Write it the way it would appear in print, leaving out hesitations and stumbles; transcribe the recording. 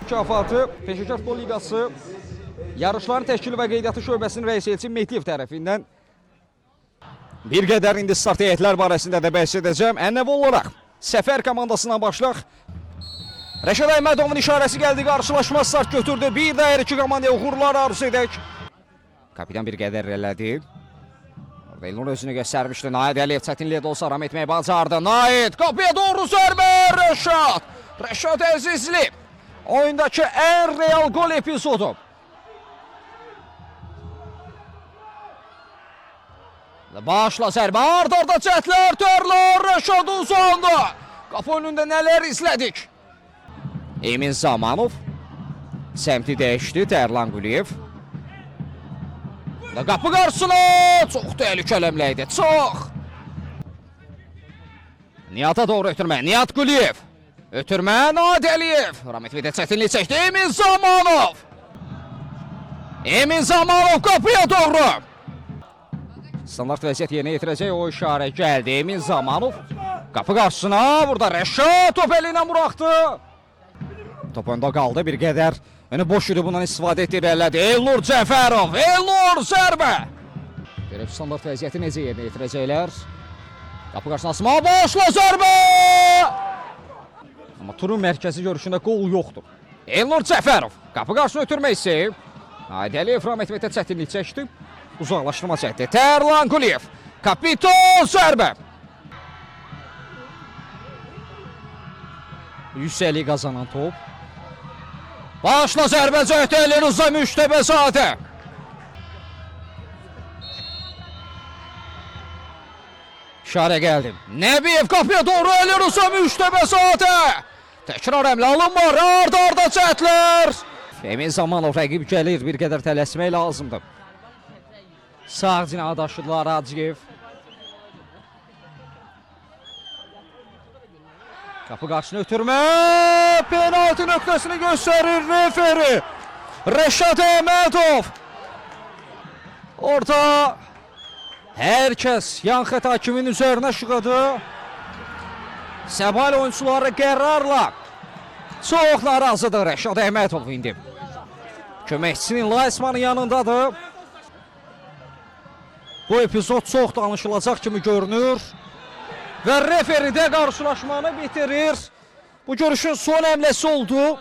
mükafatı Peşəkar Futbol Liqası yarışların təşkili və qeydiyyatı şöbəsinin rəisi Elçin Mehdiyev tərəfindən bir qədər indi start heyətlər barəsində də bəhs edəcəm. Ənəvi olaraq Səfər komandasından başlayaq. Rəşad Əhmədovun işarəsi gəldi, qarşılaşma start götürdü. Bir də hər iki komandaya uğurlar arzu edək. Kapitan bir qədər elədi. Elnur özünü göstərmişdi. Naid Əliyev çətinliyə də olsa aram etməyi bacardı. Naid qapıya doğru zərbə. Rəşad Əzizli. Oyundakı ən real gol epizodu. Başla zərbə. Arda cəhətlər, Tərlan, Rəşad uzandı. Qapı önündə nələr izlədik. Emin Zamanov. Səmti dəyişdi. Tərlan Quliyev. Qapı qarşısına. Çox təhlükəli həmlə idi. Çox. Nihat'a doğru ötürmə. Nihat Quliyev. Ötürmə. Naid Əliyev. Rahmetli də çətinlik çəkdi. Emin Zamanov. Emin Zamanov qapıya doğru. Standart vəziyyət yerinə yetirəcək, o işarə gəldi. Emin Zamanov qapı qarşısına, burada Rəşad top əli ilə buraxdı. Top öndə qaldı, bir qədər boş idi, bundan istifadə etdirələdi. Elnur Cəfərov, Elnur zərbə. Görək standart vəziyyəti necə yerinə yetirəcəklər. Qapı qarşısına asma, başla zərbə. Amma turun mərkəzi görüşündə qol yoxdur. Elnur Cəfərov qapı qarşısına ötürmək istəyib. Naid Əliyev Rahmetli çətinlik çəkdi. Uzaqlaşdırma çəkdi. Tərlan Quliyev. Kapitan zərbə. Yüksəli qazanan top. Başla zərbə cəhdi Elnur Müştəbəzadə. İşarə gəldi. Nəbiyev qapıya doğru Elnur Müştəbəzadə. Təkrar həmlə alınmır. Arda cəhətlər. Emin Zamanov rəqib gəlir. Bir qədər tələsmək lazımdır. Sağ cinahı daşıdılar Hacıyev. Qapı qarşısını ötürmə. Penaltı nöqtəsini göstərir referi. Rəşad Əhmədov. Orada hər kəs yan xət hakimin üzərinə şıqadı. Səbal oyuncuları qərarla çox narazıdır Rəşad Əhmədov indi. Köməkçisinin Laismanın yanındadır. Bu epizod çox danışılacaq kimi görünür. Və referi də qarşılaşmanı bitirir. Bu görüşün son həmləsi oldu.